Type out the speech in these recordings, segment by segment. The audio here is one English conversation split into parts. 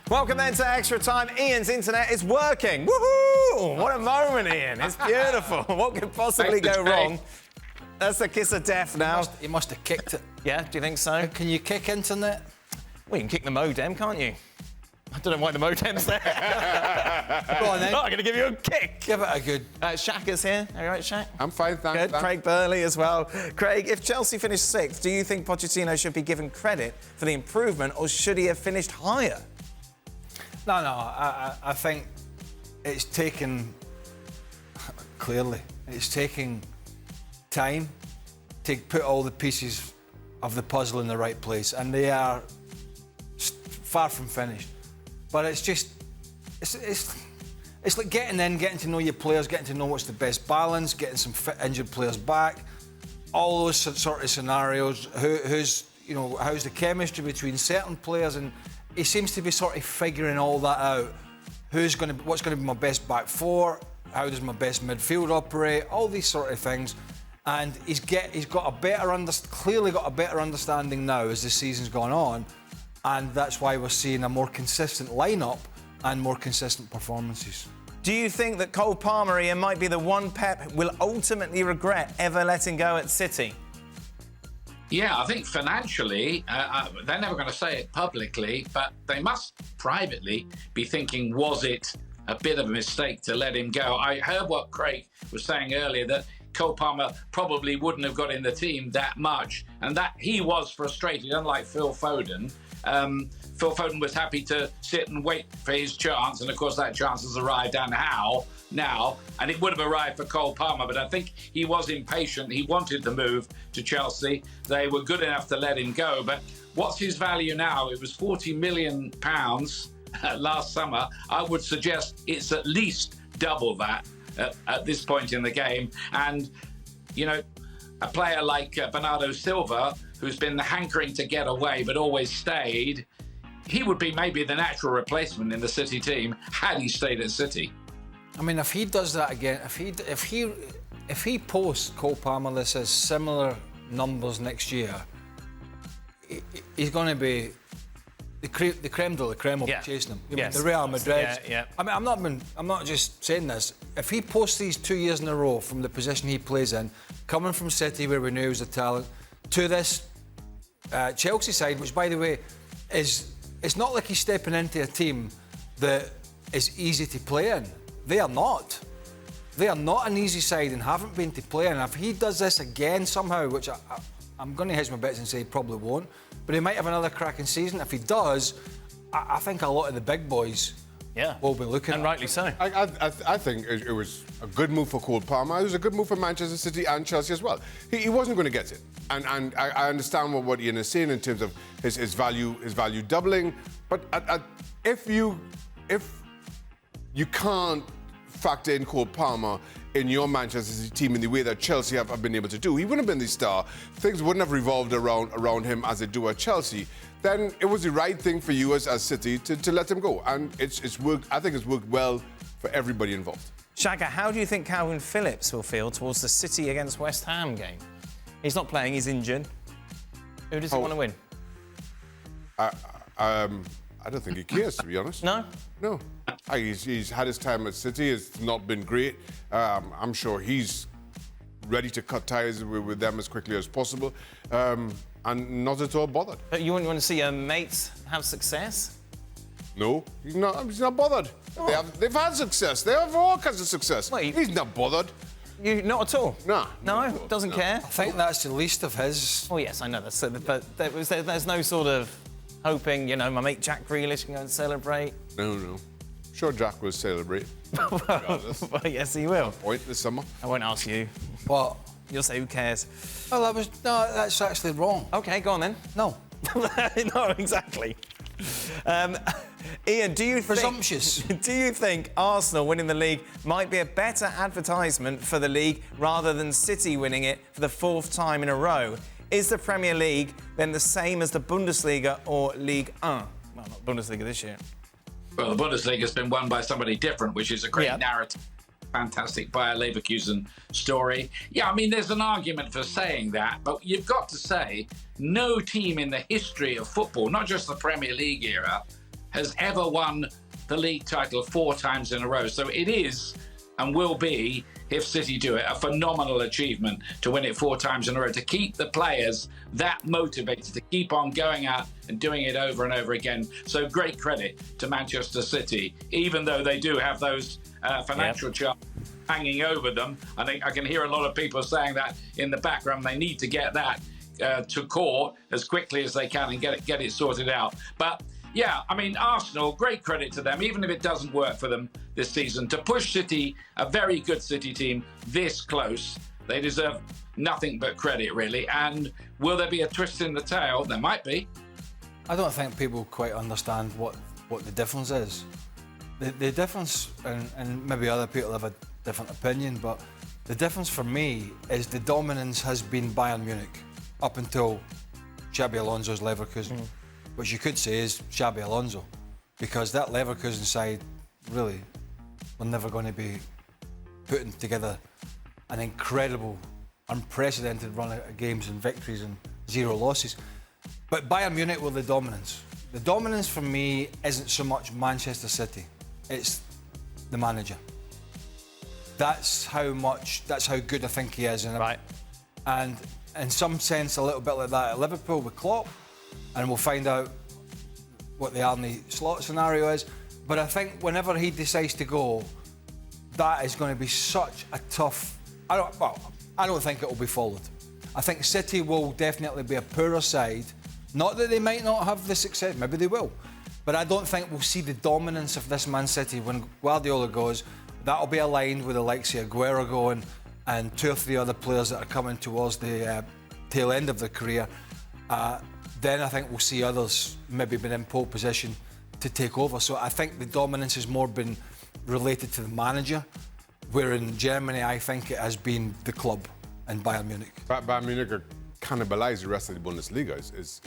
Welcome then to Extra Time. Ian's internet is working. Woohoo! What a moment, Ian. It's beautiful. What could possibly go wrong? That's the kiss of death now. You must have kicked it. Yeah, do you think so? Can you kick internet? Well, you can kick the modem, can't you? I don't know why the modem's there. Go on then. Oh, I'm going to give you a kick. Give it a good... Shaka's here. Are you right, Shaq? I'm fine, thanks. Good. Craig Burley as well. Craig, if Chelsea finished 6th, do you think Pochettino should be given credit for the improvement, or should he have finished higher? No, I think it's taken... Clearly, it's taking time to put all the pieces of the puzzle in the right place, and they are far from finished. But it's just... It's like getting to know your players, getting to know what's the best balance, getting some fit injured players back, all those sort of scenarios. How's the chemistry between certain players, and he seems to be sort of figuring all that out. What's going to be my best back four? How does my best midfield operate? All these sort of things, and he's got a better clearly got a better understanding now as the season's gone on, and that's why we're seeing a more consistent lineup and more consistent performances. Do you think that Cole Palmer, Ian, might be the one Pep will ultimately regret ever letting go at City? Yeah, I think financially, they're never going to say it publicly, but they must privately be thinking, was it a bit of a mistake to let him go? I heard what Craig was saying earlier, that Cole Palmer probably wouldn't have got in the team that much, and that he was frustrated, unlike Phil Foden. Phil Foden was happy to sit and wait for his chance, and of course that chance has arrived, and how now, and it would have arrived for Cole Palmer, but I think he was impatient. He wanted the move to Chelsea. They were good enough to let him go, but what's his value now? It was £40 million last summer. I would suggest it's at least double that at this point in the game. And, you know, a player like Bernardo Silva, who's been hankering to get away but always stayed, he would be maybe the natural replacement in the City team had he stayed at City. I mean, if he does that again, if he posts Cole Palmer that says similar numbers next year, he's going to be the creme de la creme will be chasing him. Yes. The Real Madrid. Yeah. I mean, I'm not just saying this. If he posts these 2 years in a row from the position he plays in, coming from City where we knew he was a talent, to this Chelsea side, which by the way it's not like he's stepping into a team that is easy to play in. They are not. They are not an easy side and haven't been to play in. If he does this again somehow, which I'm going to hedge my bets and say he probably won't, but he might have another cracking season. If he does, I think a lot of the big boys will be looking and at rightly so. I think it was a good move for Cole Palmer. It was a good move for Manchester City and Chelsea as well. He wasn't going to get it. And I understand what Ian is saying in terms of his value doubling. But if you can't factor in Cole Palmer in your Manchester City team in the way that Chelsea have been able to do, he wouldn't have been the star. Things wouldn't have revolved around him as they do at Chelsea. Then it was the right thing for you as City to let him go. And it's worked. I think it's worked well for everybody involved. Shaka, how do you think Kalvin Phillips will feel towards the City against West Ham game? He's not playing, he's injured. Who does he want to win? I don't think he cares, to be honest. No? No. He's had his time at City. It's not been great. I'm sure he's ready to cut ties with them as quickly as possible, and not at all bothered. But you want to see your mates have success? No, he's not bothered. Oh. They've had success. They have all kinds of success. Wait. He's not bothered. You not at all? No. No? Doesn't care? I think that's the least of his. Oh, yes, I know. But there's no sort of hoping, my mate Jack Grealish can go and celebrate. No. Sure, Jack will celebrate. Well, yes, he will. Point this summer. I won't ask you. What? You'll say, who cares? Well, that's actually wrong. OK, go on then. No. No, exactly. Ian, Presumptuous. Do you think Arsenal winning the league might be a better advertisement for the league rather than City winning it for the 4th time in a row? Is the Premier League then the same as the Bundesliga or Ligue 1? Well, not Bundesliga this year. Well, the Bundesliga has been won by somebody different, which is a great narrative. Fantastic Bayer Leverkusen story. Yeah, I mean, there's an argument for saying that, but you've got to say no team in the history of football, not just the Premier League era, has ever won the league title 4 times in a row. So it is and will be, if City do it, a phenomenal achievement to win it 4 times in a row, to keep the players that motivated, to keep on going out and doing it over and over again. So great credit to Manchester City, even though they do have those financial charges hanging over them. I think I can hear a lot of people saying that in the background. They need to get that to court as quickly as they can and get it sorted out. But yeah, I mean, Arsenal, great credit to them, even if it doesn't work for them this season, to push City, a very good City team, this close. They deserve nothing but credit, really. And will there be a twist in the tail? There might be. I don't think people quite understand what the difference is. The difference, and maybe other people have a different opinion, but the difference for me is the dominance has been Bayern Munich up until Xabi Alonso's Leverkusen, which you could say is Xabi Alonso, because that Leverkusen side, really, we're never going to be putting together an incredible, unprecedented run of games and victories and 0 losses. But Bayern Munich were the dominance. The dominance for me isn't so much Manchester City, it's the manager. That's how good I think he is. Right. And in some sense, a little bit like that at Liverpool with Klopp, and we'll find out what the Arne Slot scenario is. But I think whenever he decides to go, that is going to be such a tough... I don't think it will be followed. I think City will definitely be a poorer side. Not that they might not have the success, maybe they will. But I don't think we'll see the dominance of this Man City when Guardiola goes. That'll be aligned with the likes of Aguero going and 2 or 3 other players that are coming towards the tail end of their career. Then I think we'll see others maybe been in pole position to take over. So I think the dominance has more been related to the manager, where in Germany I think it has been the club and Bayern Munich. Bayern Munich are cannibalised the rest of the Bundesliga. Is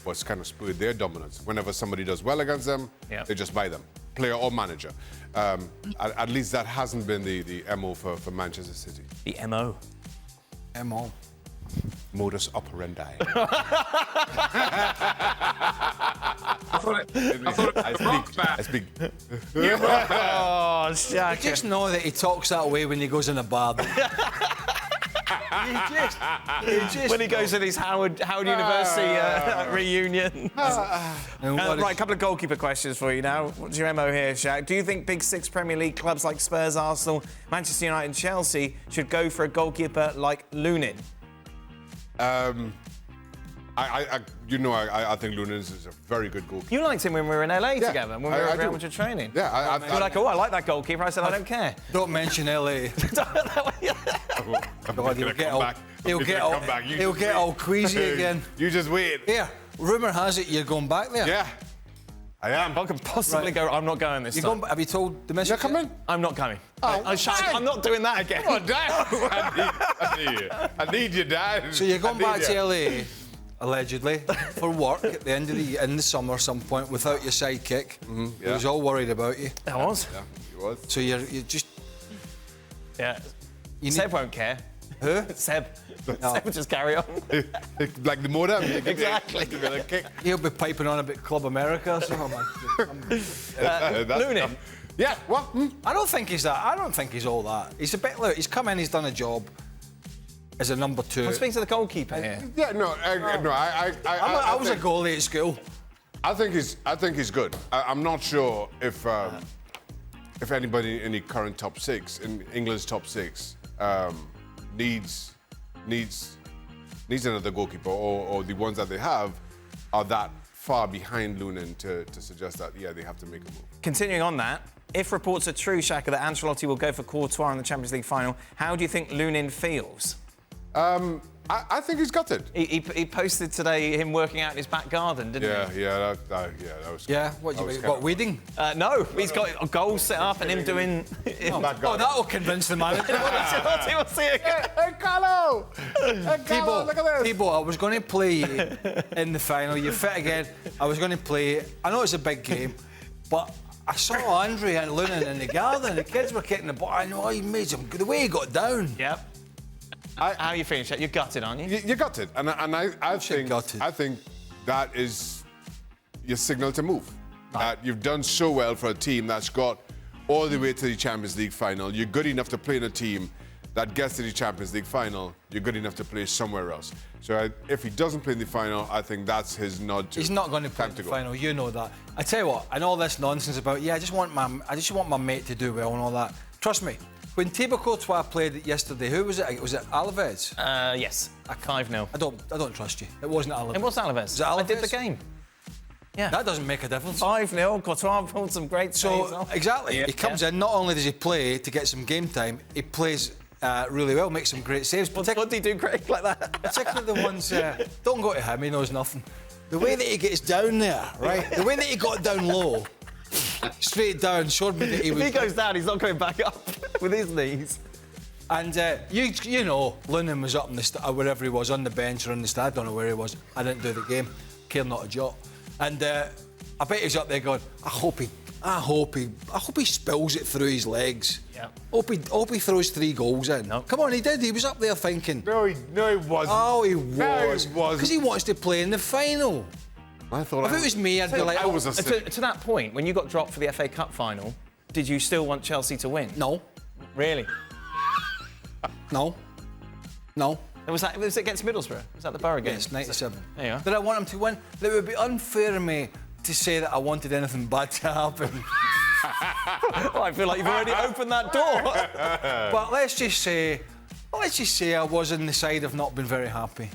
what's kind of spurred their dominance. Whenever somebody does well against them, they just buy them, player or manager. At least that hasn't been the MO for Manchester City. The MO. MO. Modus operandi. I thought it rock band. I speak. Oh, Shaka. You just know that he talks that way when he goes in a bar. When he goes to these Howard University reunion. Right, a couple of goalkeeper questions for you now. What's your MO here, Shaq? Do you think Big 6 Premier League clubs like Spurs, Arsenal, Manchester United and Chelsea should go for a goalkeeper like Lunin? I think Lunin is a very good goalkeeper. You liked him when we were in LA together, when we were at Real Madrid training. Yeah, you were like, oh, I like that goalkeeper. I said, I don't care. Don't mention LA. He'll get all queasy again. You just wait. Here, rumour has it you're going back there. Yeah, I am. I can possibly go. I'm not going this time. Have you told the missus? You're coming? I'm not coming. I'm not doing that again. Come on, Dad. I need you, Dad. So you're going back to LA, allegedly, for work at the end of in the summer, some point, without your sidekick. He was all worried about you. I was. Yeah, he was. So you're just. Yeah. Seb won't care. Who? Seb. Seb will just carry on. Like the motor. Exactly. He'll be piping on about Club America or something. Lunin. Yeah, what? I don't think he's that. I don't think he's all that. He's a bit. Look, he's come in. He's done a job as a number 2. I'm speaking to the goalkeeper here. Yeah, no. I was a goalie at school. I think he's good. I'm not sure if anybody in the current top 6, in England's top 6, needs another goalkeeper, or the ones that they have are that far behind Lunin to suggest that they have to make a move. Continuing on that, if reports are true, Shaka, that Ancelotti will go for Courtois in the Champions League final, how do you think Lunin feels? I think he's got it. He posted today him working out in his back garden, didn't he? That was. Yeah, what weeding? No, he's got a goal set up and him doing. That'll convince the manager. We'll see it. Hey, Carlo! Carlo, look at this. Thibaut, I was going to play you in the final. You're fit again. I was going to play. I know it's a big game, but I saw Andre and Lunin in the garden. The kids were kicking the ball. I know he made some. The way he got down. Yep. How are you feeling, Shaq? You're gutted, aren't you? You got it, and I think gutted. I think that is your signal to move. You've done so well for a team that's got all the way to the Champions League final. You're good enough to play in a team that gets to the Champions League final. You're good enough to play somewhere else. So if he doesn't play in the final, I think that's his nod to. He's not going to play in the final. You know that. I tell you what, and all this nonsense about I just want my mate to do well and all that. Trust me. When Thibaut Courtois played yesterday, who was it? Was it Alaves? Yes, at 5-0. I don't trust you. It wasn't Alaves. It was Alaves. Was it Alaves? I did the game. Yeah. That doesn't make a difference. 5-0, Courtois pulled some great saves. So, exactly. He comes in, not only does he play to get some game time, he plays really well, makes some great saves. What did he do great like that? Particularly the ones, don't go to him, he knows nothing. The way that he gets down there, right? The way that he got down low, straight down, showed me that he was... If he goes down, he's not going back up with his knees. And you know, Lunin was up in the wherever he was, on the bench or in the stand, I don't know where he was. I didn't do the game, care not a jot. And I bet he's up there going, I hope he spills it through his legs. Yeah. Hope he throws 3 goals in. Nope. Come on, he did. He was up there thinking. No, he wasn't. Oh, he was. No, he wasn't. Because he wants to play in the final. I thought If it was me, I'd be like, I was a To that point, when you got dropped for the FA Cup final, did you still want Chelsea to win? No. Really? No. Was it against Middlesbrough? Was that the Borough game? Yes, 97. There you are. Did I want him to win? It would be unfair of me to say that I wanted anything bad to happen. Well, I feel like you've already opened that door. But let's just say I was on the side of not being very happy.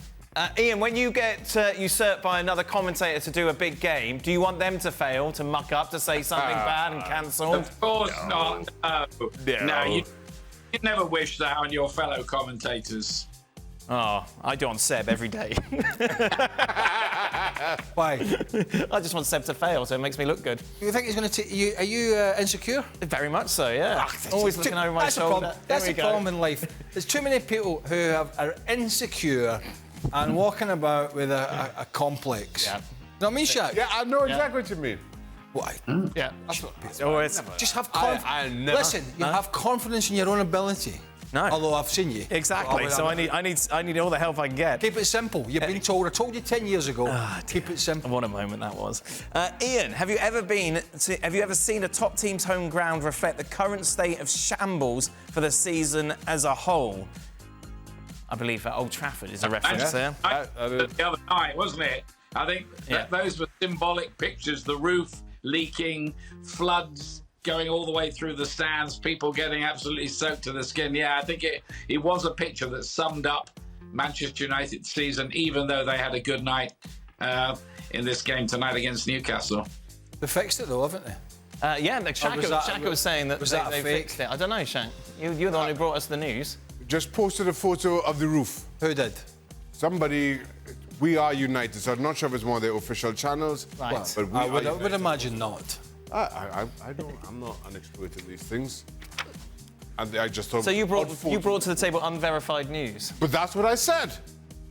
Ian, when you get usurped by another commentator to do a big game, do you want them to fail, to muck up, to say something bad and cancel? Of course not. No, you never wish that on your fellow commentators. Oh, I do on Seb every day. Why? I just want Seb to fail, so it makes me look good. You think he's going to take you? Are you insecure? Very much so, yeah. Always looking over my shoulder. That's the problem in life. There's too many people who are insecure and walking about with a complex. Yeah. You know what I mean, Shaq? Yeah, I know exactly what you mean. Why? Yeah. That's what people Always. just have confidence. Listen, you have confidence in your own ability. No. Although I've seen you. Exactly. So I need all the help I can get. Keep it simple. You've been told. I told you 10 years ago. Keep it simple. What a moment that was. Ian, have you ever seen a top team's home ground reflect the current state of shambles for the season as a whole? I believe at Old Trafford is a reference there. The other night, wasn't it? I think those were symbolic pictures. The roof leaking, floods going all the way through the stands, people getting absolutely soaked to the skin. Yeah, I think it was a picture that summed up Manchester United's season, even though they had a good night in this game tonight against Newcastle. They fixed it though, haven't they? Yeah, Shaka was saying that they fake? fixed it. I don't know, Shaq. You're the one who brought us the news. Just posted a photo of the roof. Who did? Somebody. We Are United, so I'm not sure if it's one of their official channels. Right. But I would imagine not. I don't. I'm not an expert in these things. And I just thought. So you brought to the table unverified news. But that's what I said.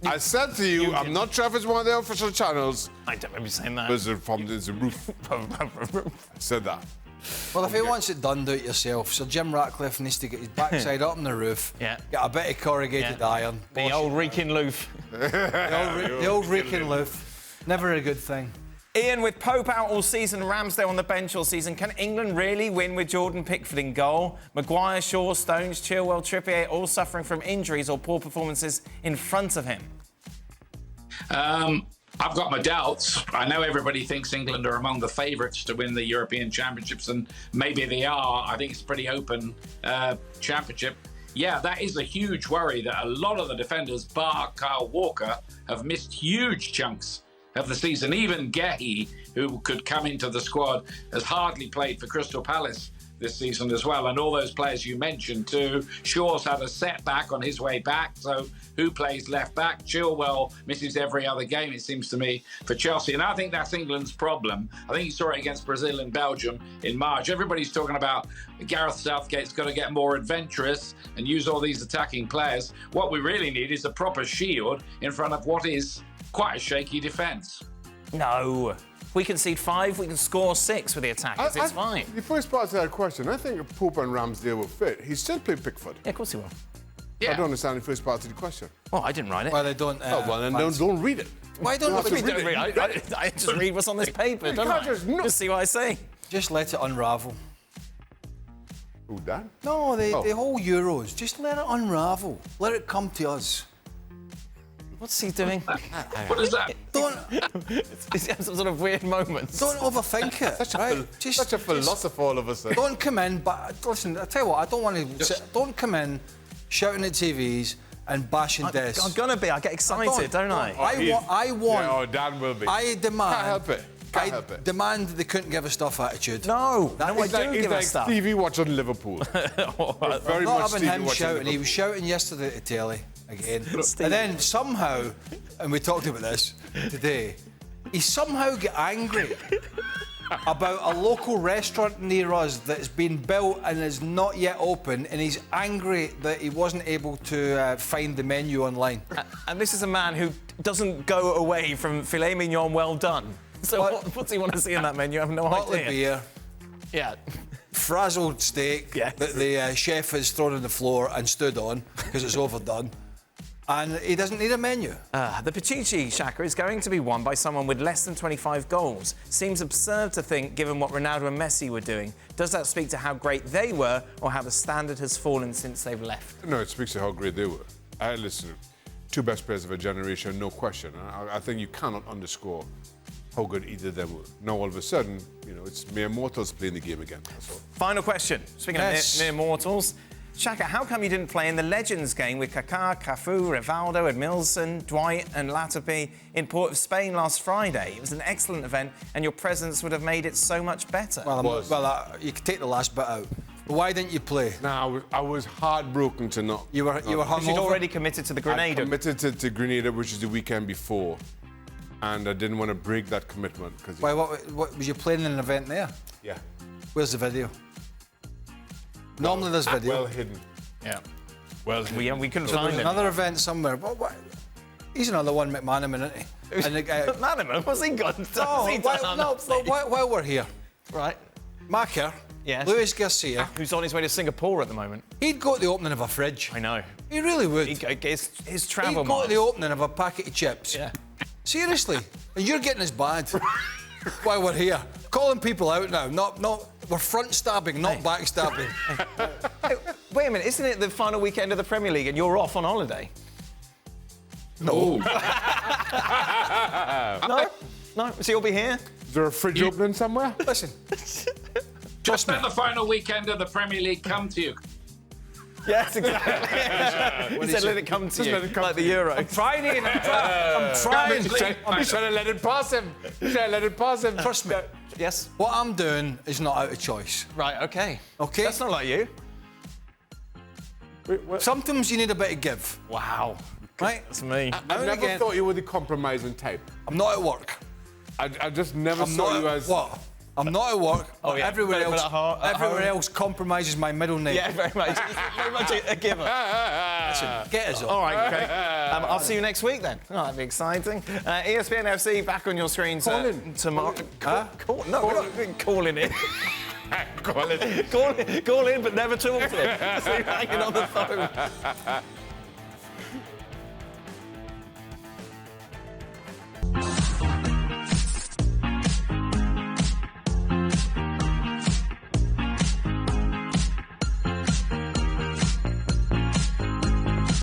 I said to you, I'm not sure if it's one of their official channels. I don't remember saying that. There's a roof. I said that. Well, if he wants it done, do it yourself. So Jim Ratcliffe needs to get his backside up on the roof. Yeah. Get a bit of corrugated iron. The old reeking loof. The old reeking loof. Never a good thing. Ian, with Pope out all season, Ramsdale on the bench all season, can England really win with Jordan Pickford in goal? Maguire, Shaw, Stones, Chilwell, Trippier all suffering from injuries or poor performances in front of him? I've got my doubts. I know everybody thinks England are among the favourites to win the European Championships, and maybe they are. I think it's a pretty open championship. Yeah, that is a huge worry that a lot of the defenders, bar Kyle Walker, have missed huge chunks of the season. Even Gehi, who could come into the squad, has hardly played for Crystal Palace this season as well. And all those players you mentioned too. Shaw's had a setback on his way back, so who plays left back? Chilwell misses every other game, it seems to me, for Chelsea. And I think that's England's problem. I think you saw it against Brazil and Belgium in March. Everybody's talking about Gareth Southgate's got to get more adventurous and use all these attacking players. What we really need is a proper shield in front of what is quite a shaky defence. No. If we concede 5, we can score 6 with the attackers. It's fine. The first part of that question, I think if Pope and Ramsdale were fit, he'd still play Pickford. Yeah, of course he will. Yeah. I don't understand the first part of the question. Well, I didn't write it. Well, they don't. Oh, well, then don't read it. Why don't You we have to read read it? I just read what's on this paper, don't can't I? just see what I say. Just let it unravel. Who, Dan? No, the Oh. whole Euros. Just let it unravel. Let it come to us. What's he doing? What is that? Don't Is he having some sort of weird moments? don't overthink it. Right? Such a philosopher all of a sudden. Don't come in. But listen, I tell you what. I don't want to. Don't come in shouting at TVs and bashing desks. I'm gonna be. I get excited, don't I? I want. Yeah, oh, Dan will be. I demand. Can't help it. Can't help I it. demand they couldn't give a stuff attitude. No, I He's like, do give us stuff. Stevie watching Liverpool. Very Not much having Stevie him watching shouting. He Liverpool. was shouting yesterday to telly again. Stevie. And then somehow, and we talked about this today, he somehow got angry about a local restaurant near us that's been built and is not yet open, and he's angry that he wasn't able to find the menu online. And this is a man who doesn't go away from filet mignon well done. So what's he want to see in that menu? I have no Bottle of idea. beer, Yeah. frazzled steak Yes. that the chef has thrown on the floor and stood on because it's overdone. And he doesn't need a menu. The Pichichi Shaka is going to be won by someone with less than 25 goals. Seems absurd to think, given what Ronaldo and Messi were doing. Does that speak to how great they were, or how the standard has fallen since they've left? No, it speaks to how great they were. Listen, two best players of a generation, no question. I think you cannot underscore how good either of them were. Now, all of a sudden, it's mere mortals playing the game again. That's all. Final question. Speaking Yes. of mere mortals, Shaka, how come you didn't play in the Legends game with Kaká, Cafu, Rivaldo, Edmilson, Dwight and Latipi in Port of Spain last Friday? It was an excellent event and your presence would have made it so much better. You could take the last bit out. Why didn't you play? Now, I was heartbroken to not. You were Because you'd hungover. already committed to the I Grenada. committed to Grenada, which is the weekend before, and I didn't want to break that commitment. Because Why? What was you playing in an event there? yeah, Where's the video? Normally there's video. well hidden. Yeah. Well hidden. We couldn't There was find it. another event somewhere. What? He's another one McManaman, isn't he? And the guy. Manaman, what's he got? No, while we're here, Right. Macker, Yes. Luis Garcia, Who's on his way to Singapore at the moment? he'd go to the opening of a fridge. I know. He really would. His travel He'd go to miles. the opening of a packet of chips. Yeah. Seriously. And you're getting us bad while we're here. Calling people out now. Not we're front stabbing, not back stabbing. Hey, wait a minute, isn't it the final weekend of the Premier League and you're off on holiday? No. No? No? So you'll be here? Is there a fridge opening somewhere? Listen. Just let the final weekend of the Premier League come to you. Yes, exactly. He said let it come to you, let it come like to the you. Euro. I'm trying. I'm trying. He's trying to let it pass him. He's trying to let it pass him. Trust me. Yes? What I'm doing is not out of choice. Right, OK. Okay? That's not like you. Sometimes you need a bit of give. Wow. Right? That's me. I and never again- thought you were the compromising type. I'm not at work. I just never I'm saw not you at as. what? I'm not at work. Oh, but yeah. Everywhere But else. at home- Everywhere else compromises my middle name. Yeah, very much. Very much a giver. Get us All on. right, okay. I'll see you next week then. Oh, that'd be exciting. ESPN FC back on your screens tomorrow. No, we're not calling in. Call it. Call in, but never talk to him. Just leave hanging on the phone.